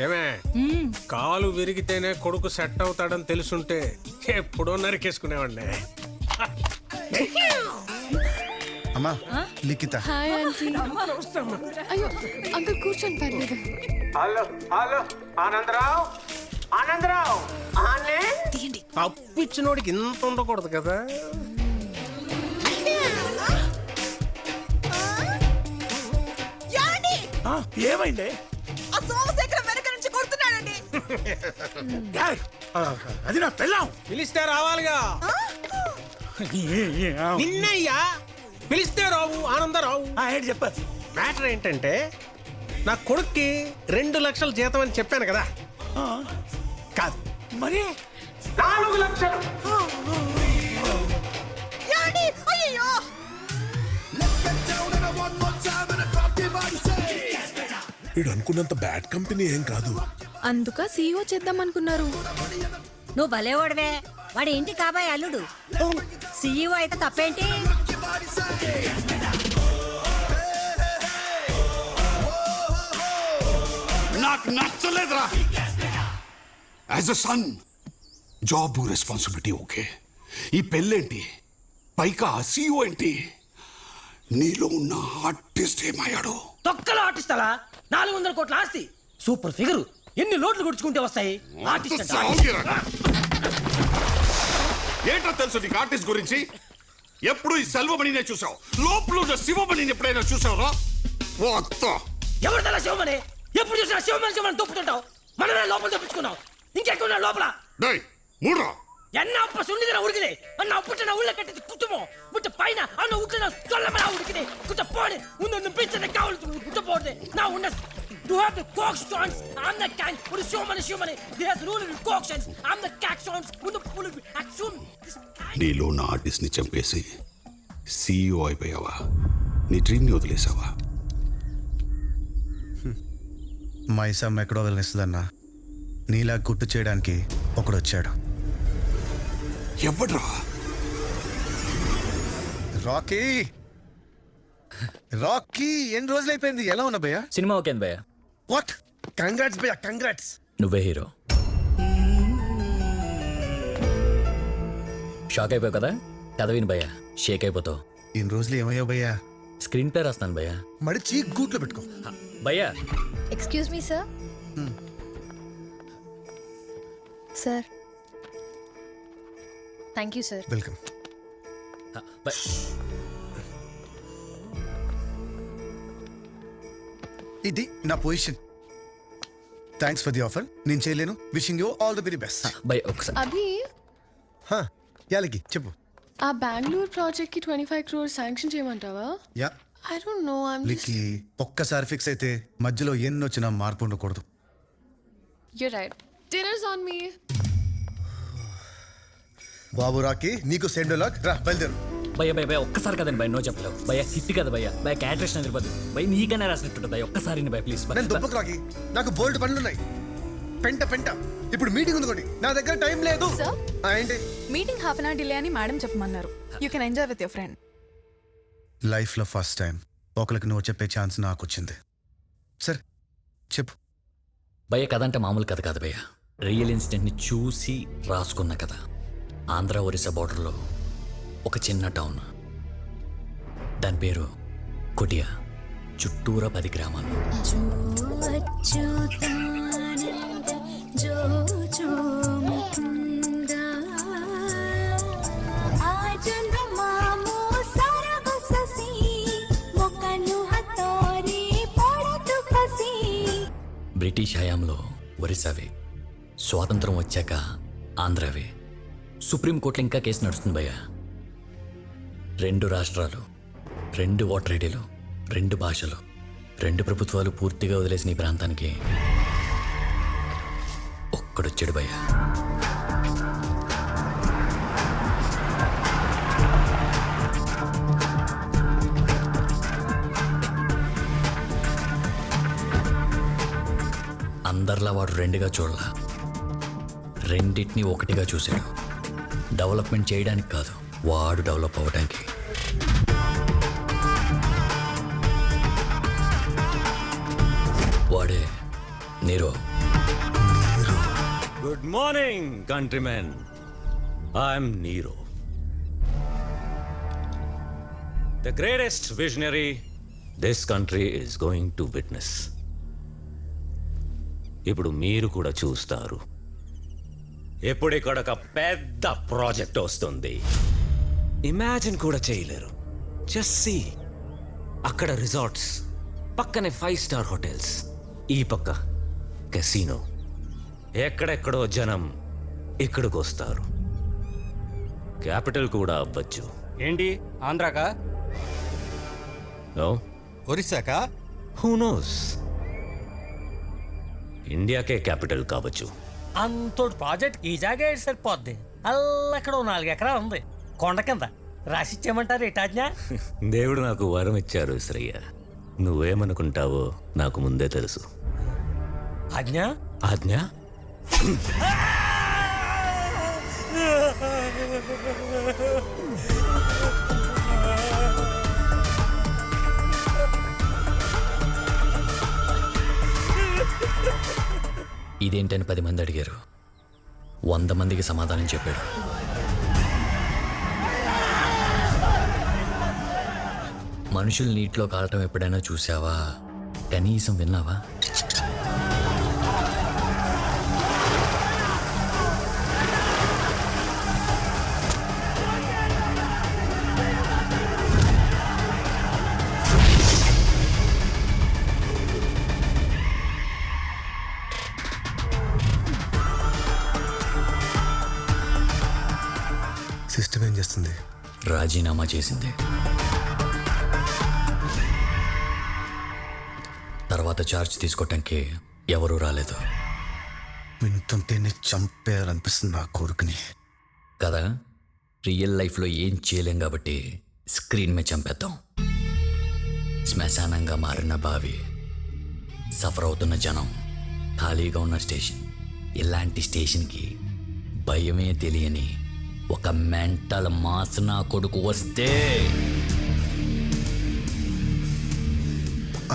ఏమే కాలు విరిగితేనే కొడుకు సెట్ అవుతాడని తెలుసుంటే ఎప్పుడో నరికేసుకునేవాడిని. అమ్మా లిఖిత. Hi aunty. అయ్యో అంకుల్ కూర్చోండి పర్లేదు. హలో హలో ఆనందరావు, ఆనందరావు తీయండి. అప్పిచ్చినోడికి ఇంత ఉండకూడదు కదా. ఏమైంది? సోమశేఖరం వెనక నుంచి కొడుతున్నాడండి. అది నా పెళ్ళాం. పిలిస్తే రావాలిగా. నిన్నయ్యా పిలిస్తే రావు ఆనందరావు. ఏంటి చెప్పారు? మ్యాటర్ ఏంటంటే నా కొడుక్కి 2 లక్షలు జీతం అని చెప్పాను కదా. కాదు మరి 4 లక్షలు. అయ్యో వీడు అనుకున్నంత బ్యాడ్ కంపెనీ ఏం కాదు. అందుక సీఈఓ చేద్దాం అనుకున్నారు. నువ్వు భలేవాడవే. వాడి ఇంటి కాబోయే అల్లుడు. సీఈఓ అయితే తప్పేంటి? నాకు నచ్చలేదురా. As a son job responsibility okay, ఈ పెళ్ళేంటి, పైగా సీఈఓ ఏంటి? నీలో ఉన్న ఆర్టిస్ట్ ఏమయ్యాడు? తొక్కలో ఆర్టిస్ట్ అలా 400 కోట్ల ఆస్తి, సూపర్ ఫిగర్, ఎన్ని లోట్లు గుడుచుకుంటే వస్తాయి. ఆర్టిస్ట్ ఏంటో తెలుసు నీకు ఆర్టిస్ట్ గురించి? ఎప్పుడు ఈ సెల్వమణినే చూసావు, లోపల ఉన్న శివమణిని ఎప్పుడైనా చూసావురా? ఎవరు తల శివమని? ఎప్పుడు చూసినా శివమని శివమని తొప్పుతుంటావు. మనమే లోపల తప్పించుకున్నావు, ఇంకెక్కున్నా లోపల. మూడ్రా என்ன அப்ப சொன்னதுல உடுக்குதே அண்ணா அப்பட்ட நான் உள்ள கட்டிட்டு குத்துமோ விட்டு பைன அண்ணா உட்ல சொல்லமா உடுக்குதே குத்த போடு உன்ன பிச்சை காவல் குத்த போடு நான் உன்ன you have the cock stones I'm the king ஒரு showman there's rule in cock stones I'm the cack stones உன்ன புல் assume నీలో ఉన్న ఆర్టిస్ట్ ని చంపేసి సీఈఓ అయిపోయావా? నీ డ్రీమ్ ని వదిలేసావా? మైసమ్మ ఎక్కడో వదిలేస్తుందన్నా. నీలా గుర్తు చేయడానికి ఒకడు వచ్చాడు. ఎవడ్రా? రాకీ. రాకీ ఎన్ని రోజులు అయిపోయింది? ఎలా ఉన్నా భయ్యా? సినిమా ఓకే భయ్యా. వాట్? కంగ్రాట్స్ భయ్యా, కంగ్రాట్స్. నువ్వే హీరో. షాక్ అయిపోయావు కదా, కథ విని భయ్యా షేక్ అయిపోతావు. ఇన్ని రోజులు ఏమయ్యావు భయ్యా? స్క్రీన్ ప్లే రాస్తాను భయ్యా. మడిచి గూట్లో పెట్టుకో భయ్యా. Excuse me sir. Sir thank you sir. Welcome. ఇది నా position. Thanks for the offer. నేను చేయలేను. Wishing you all the very best. భయ్యా ఒకసారి. అభి యాలకి చెప్పు. ఆ బెంగళూరు ప్రాజెక్ట్ కి 25 crores శాంక్షన్ చేయమంటావా? Yeah I don't know. లికి ఒక్కసారి ఫిక్స్ అయితే మధ్యలో ఎన్ని వచ్చినా మార్పు ఉండకూడదు. You're right. Dinner's on me. Babu Rocky నీకు సెండ్ లాక్. రా బయలుదేరు. భయ్యా భయ్యా ఒక్కసారి కదండి భయ్య, నో చెప్పలేవు భయ్యా. హిట్ కదా భయ్యా. భయ్యా క్యాటరేషన్ అదిరిపోద్దు భయ్య. నీకన్నా రాసినట్టు భయ్య, ఒక్కసారి భయ్య ప్లీజ్. నేను దుబ్బకు రాకీ, నాకు బోల్డ్ పనులున్నాయి. పెంట ఇప్పుడు మీటింగ్ ఉంది ఒకటి, నా దగ్గర టైం లేదు. Sir? ఏంటి? Meeting half an hour delay అని మేడం చెప్పమన్నారు. You can enjoy with your friend. లైఫ్లో ఫస్ట్ టైం ఒకరికి నువ్వు చెప్పే ఛాన్స్ నాకు వచ్చింది. సరే చెప్పు. భయ్య కథ అంటే మామూలు కథ కాదు భయ్య, రియల్ ఇన్సిడెంట్ని చూసి రాసుకున్న కథ. ఆంధ్ర ఒరిస్సా బార్డర్లో ఒక చిన్న టౌన్, దాని పేరు కొటియా. చుట్టూరా 10 గ్రామాలు. బ్రిటిష్ హయాంలో ఒరిస్సావే, స్వాతంత్రం వచ్చాక ఆంధ్రావే. సుప్రీంకోర్టులో ఇంకా కేసు నడుస్తుంది భయ్య. 2 రాష్ట్రాలు, 2 ఓటర్ ఐడీలు, 2 భాషలు, 2 ప్రభుత్వాలు పూర్తిగా వదిలేసిన ఈ ప్రాంతానికి ఒక్కడొచ్చాడు భయ్య. అందరిలా వాడు 2గా చూడలా, రెండింటిని ఒకటిగా చూశాడు. డెవలప్మెంట్ చేయడానికి కాదు, వాడు డెవలప్ అవ్వడానికి. వాడే Nero. Good morning, countrymen. I'm Nero. The greatest visionary this country is going to witness. ఇప్పుడు మీరు కూడా చూస్తారు. ఇప్పుడు ఇక్కడ ఒక పెద్ద ప్రాజెక్ట్ వస్తుంది. ఇమాజిన్ కూడా చేయలేరు. జస్ట్ సీ, అక్కడ రిసార్ట్స్, పక్కనే 5-star హోటల్స్, ఈ పక్క కెసినో. ఎక్కడెక్కడో జనం ఇక్కడికి వస్తారు. క్యాపిటల్ కూడా అవ్వచ్చు. ఏంటి ఆంధ్రాకా నో, ఒరిస్సాకా హూ నోస్, ఇండియాకే క్యాపిటల్ కావచ్చు. అంతోడు ప్రాజెక్ట్ ఈ జాగా ఏడు సరిపోద్ది. అల్లక్కడ 4 ఎకరాలు ఉంది కొండ కింద. రాసిచ్చేయమంటారు ఏటాజ్ఞ? దేవుడు నాకు వరం ఇచ్చారు శ్రయ్య. నువ్వేమనుకుంటావో నాకు ముందే తెలుసు. ఆజ్ఞ ఆజ్ఞ? ఇదేంటని 10 మంది అడిగారు. 100 మందికి సమాధానం చెప్పాడు. మనుషులు నీటిలో కాలటం ఎప్పుడైనా చూసావా? కనీసం విన్నావా? సిస్టమ్ ఏం చేస్తుంది? రాజీనామా చేసింది. తర్వాత ఛార్జ్ తీసుకోవటానికి ఎవరూ రాలేదు. వింటుంటేనే చంపేయాలనిపిస్తుంది నా కొడుకుని. కదా, రియల్ లైఫ్లో ఏం చేయలేం కాబట్టి స్క్రీన్ మీద చంపేద్దాం. శ్మశానంగా మారిన బావి, సఫర్ అవుతున్న జనం, ఖాళీగా ఉన్న స్టేషన్. ఇలాంటి స్టేషన్కి భయమే తెలియని ఒక మెంటల్ మాస్ నా కొడుకు వస్తే,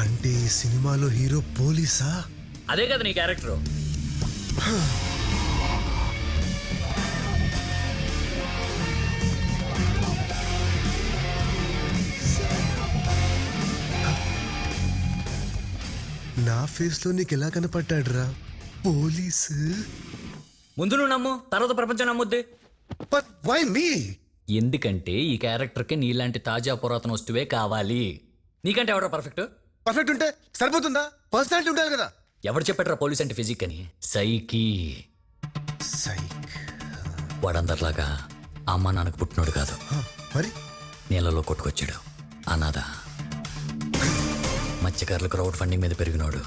అంటే ఈ సినిమాలో హీరో పోలీసా? అదే కదా నీ క్యారెక్టర్. నా ఫేస్ లో నీకు ఎలా కనపడ్డాడురా పోలీసు? ముందు నువ్వు నమ్ము, తర్వాత ప్రపంచం నమ్ముద్ది. But why me? ఎందుకంటే ఈ క్యారెక్టర్కి నీలాంటి తాజా పురాతన వస్తువే కావాలి. నీకంటే ఎవడో పర్ఫెక్ట్? పర్ఫెక్ట్ ఉంటే సరిపోతుందా? పర్సనాలిటీ ఉండాలి కదా. ఎవడు చెప్పాడ్రా పోలీస్ అంటే ఫిజిక్ అని? సైకి. సైక్. వాడందరిలాగా అమ్మ నాన్నకు పుట్టినోడు కాదు. మరి నీళ్ళలో కొట్టుకొచ్చాడు. అనాథ. మత్స్యకారులు క్రౌడ్ ఫండింగ్ మీద పెరిగినోడు.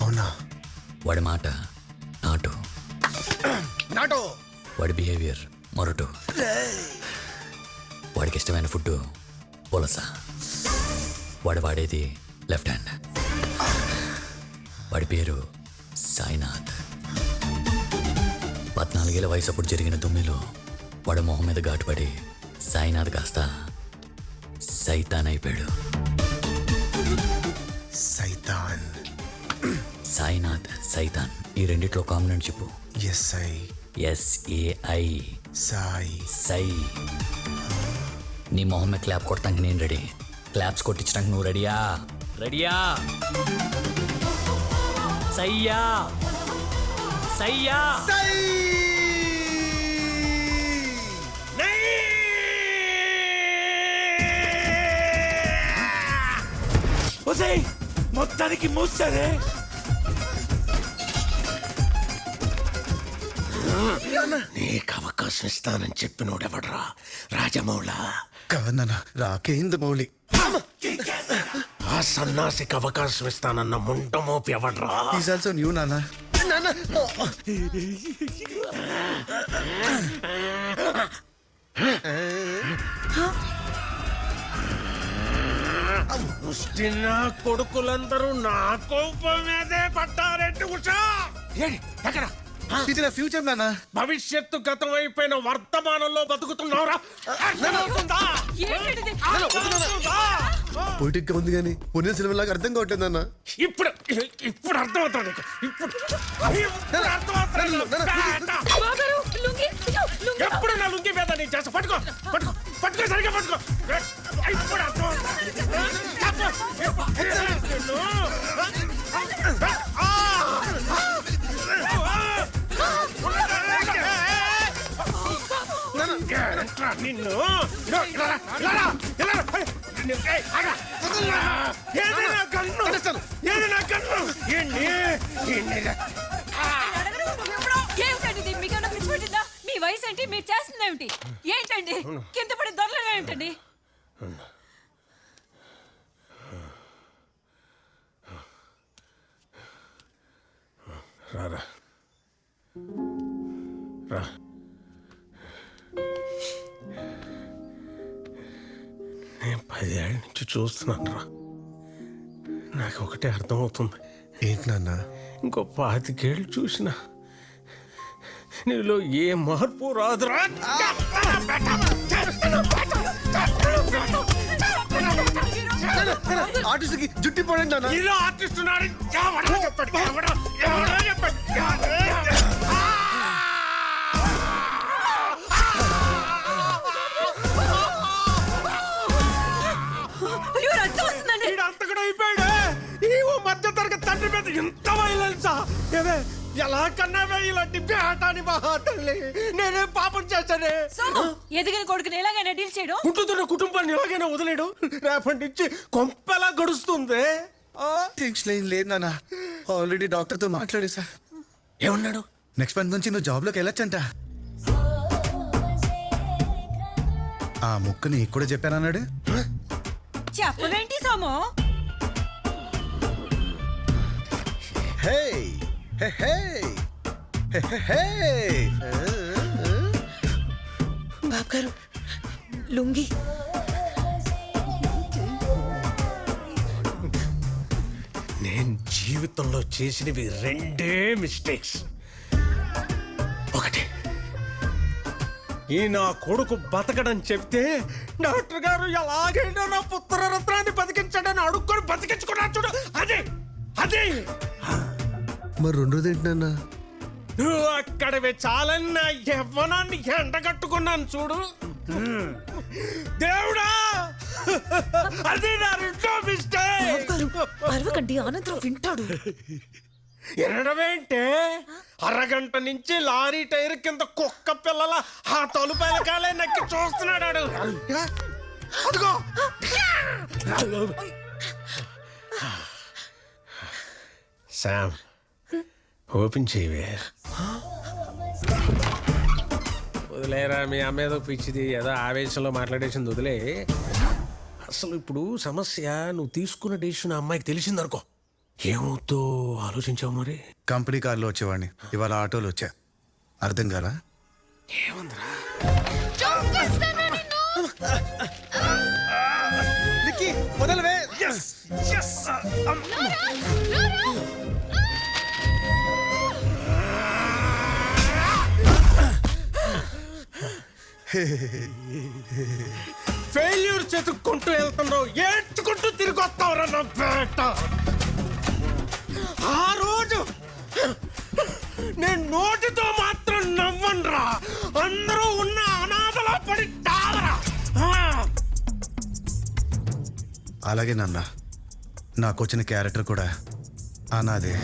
అవునా? వాడి మాట నాటు. నాటో. వాడి బిహేవియర్ మొరటు. వాడికి ఇష్టమైన ఫుడ్ పులస. వాడు వాడేది లెఫ్ట్ హ్యాండ్. వాడి పేరు సాయినాథ్. 14 ఏళ్ల వయసు అప్పుడు జరిగిన దుమ్మిలో వాడి మొహం మీద ఘాటుపడి సాయినాథ్ కాస్త సైతాన్ అయిపోయాడు. సైతాన్. సాయినాథ్, సైతాన్, ఈ రెండిట్లో కామన్ చెప్పు. ఎస్ఐ. SAI. సాయి. సై. నీ మొహం మీద క్లాప్ కొట్టడానికి నేను రెడీ. క్లాప్స్ కొట్టించడానికి నువ్వు రెడీయా? రెడీయా? సయ్యా. సయ్యా. మొత్తానికి మూసారే. నీకు అవకాశం ఇస్తానని చెప్పినోడెవడ్రా? రాజమౌళ కాదన్నా, రాకేంద్ర మౌళి. ఆ సన్నాసికి అవకాశం ఇస్తానన్న ముండమోపి ఎవడ్రా? ఈజ్ ఆల్సో న్యూ నాన్న. ముష్టినా కొడుకులందరూ నా కోపం మీదే పడ్డారెంటి ఉషా? ఎక్కడ ఇది నా ఫ్యూచర్ నాన్న. భవిష్యత్తు గతం అయిపోయిన వర్తమానంలో బతుకుతున్నావురా? పొయిటిక్ గా ఉంది కానీ పొన్నిన సినిమా లాగా అర్థం కావట్లేదు అన్న. ఇప్పుడు ఇప్పుడు అర్థమవుతాడు నీకు. ఇప్పుడు అర్థమవుతాడు. బావగారు, లుంగీ, లుంగీ. ఎప్పుడు నా లుంగి మీద నేను చేస్తా. పట్టుకో పట్టుకో పట్టుకో, సరిగ్గా పట్టుకో. ఇప్పుడు అర్థమవుతాడు. నిన్ను ఏమిటండి ఇది? మీకేమైనా పిచ్చి పట్టిందా? మీ వయసు ఏంటి? మీరు చేస్తుంది ఏమిటి? ఏంటండి కింద పడి దొరలడం ఏమిటండి? రారా రా. నేను 10 ఏళ్ళ నుంచి చూస్తున్నాను రా. నాకు ఒకటే అర్థమవుతుంది. ఏంటి నాన్న? ఇంకో 25 ఏళ్ళు చూసినా నీలో ఏ మార్పు రాదురా. ఆర్టిస్ట్ కి జుట్టి పడండి నాన్న. ఇలా ఆర్టిస్ట్ ఉన్నాడు. ఎవడో చెప్పాడు. ఎవడో చెప్పాడు. అయ్యో, రక్తం వస్తుందండి. వీడు అంతకుడు అయిపోయాడు. ఈ మధ్య తరగతి తండ్రి మీద ఇంత వైలెన్సా? ఏవే ఎలా కన్నావే ఇలాంటి బేటాని మహా తల్లి? నేనే పాపం చేశానే. సోము, ఎదిగిన కొడుకుని ఎలాగైనా డీల్ చేయడం? ఉంటున్న కుటుంబాన్ని ఎలాగైనా వదిలేడు. రేపటి నుంచి కొంపెలా గడుస్తుంది. టెన్షన్ ఏం లేదు నాన్న. ఆల్రెడీ డాక్టర్ తో మాట్లాడేసా. ఏమన్నాడు? నెక్స్ట్ మంత్ నుంచి నువ్వు జాబ్ లోకి వెళ్ళొచ్చంట. ఆ ముక్క నీకు కూడా చెప్పానన్నాడు. చెప్పవేంటి సోము? హే హే హే హే హే. బాబు గారు, లుంగీ. నేను జీవితంలో చేసినవి 2 మిస్టేక్స్. ఒకటి, ఈ నా కొడుకు బతకడని చెప్తే డాక్టర్ గారు ఎలాగైనా నా పుత్రరత్నాన్ని బతికించడని అడుక్కొని బతికించుకున్నా చూడు. అదే అదే. మరి రెండోది ఏంటి నాన్న? నువ్వు అక్కడవే చాలని నా యవ్వనాన్ని ఎండగట్టుకున్నాను చూడు. దేవుడా, అది నా 2వ మిస్టేక్. అరవకండి, అనంతరం వింటాడు. ఎనడమేంటే అరగంట నుంచి లారీ టైర్ కింద కుక్క పిల్లల ఆ తలుపైన కాలే నక్కి చూస్తున్నాడు. అదిగో శామ్, ఓపెన్ చేయవే. వదిలేరా, మీ అమ్మ ఏదో పిచ్చిది, ఏదో ఆవేశంలో మాట్లాడేసింది, వదిలే. అసలు ఇప్పుడు సమస్య, నువ్వు తీసుకున్న డెసిషన్ ఆ అమ్మాయికి తెలిసిందనుకో, ఏమవుతో ఆలోచించావు? మరి కంపెనీ కార్లో వచ్చేవాడిని, ఇవాళ ఆటోలో వచ్చా. అర్థం కాలా? ఏముందిరా? వదలవే. ఫెయిల్యూర్ చెతుక్కుంటూ వెళ్తున్నావు, ఏడ్చుకుంటూ తిరిగి వస్తావురా నా పేట. ఆ రోజు నేను నోటితో మాత్రం నవ్వనురా, అందరూ ఉన్న అనాథలా పడి తావరా. అలాగే నాన్న, నాకు వచ్చిన క్యారెక్టర్ కూడా అనాదే.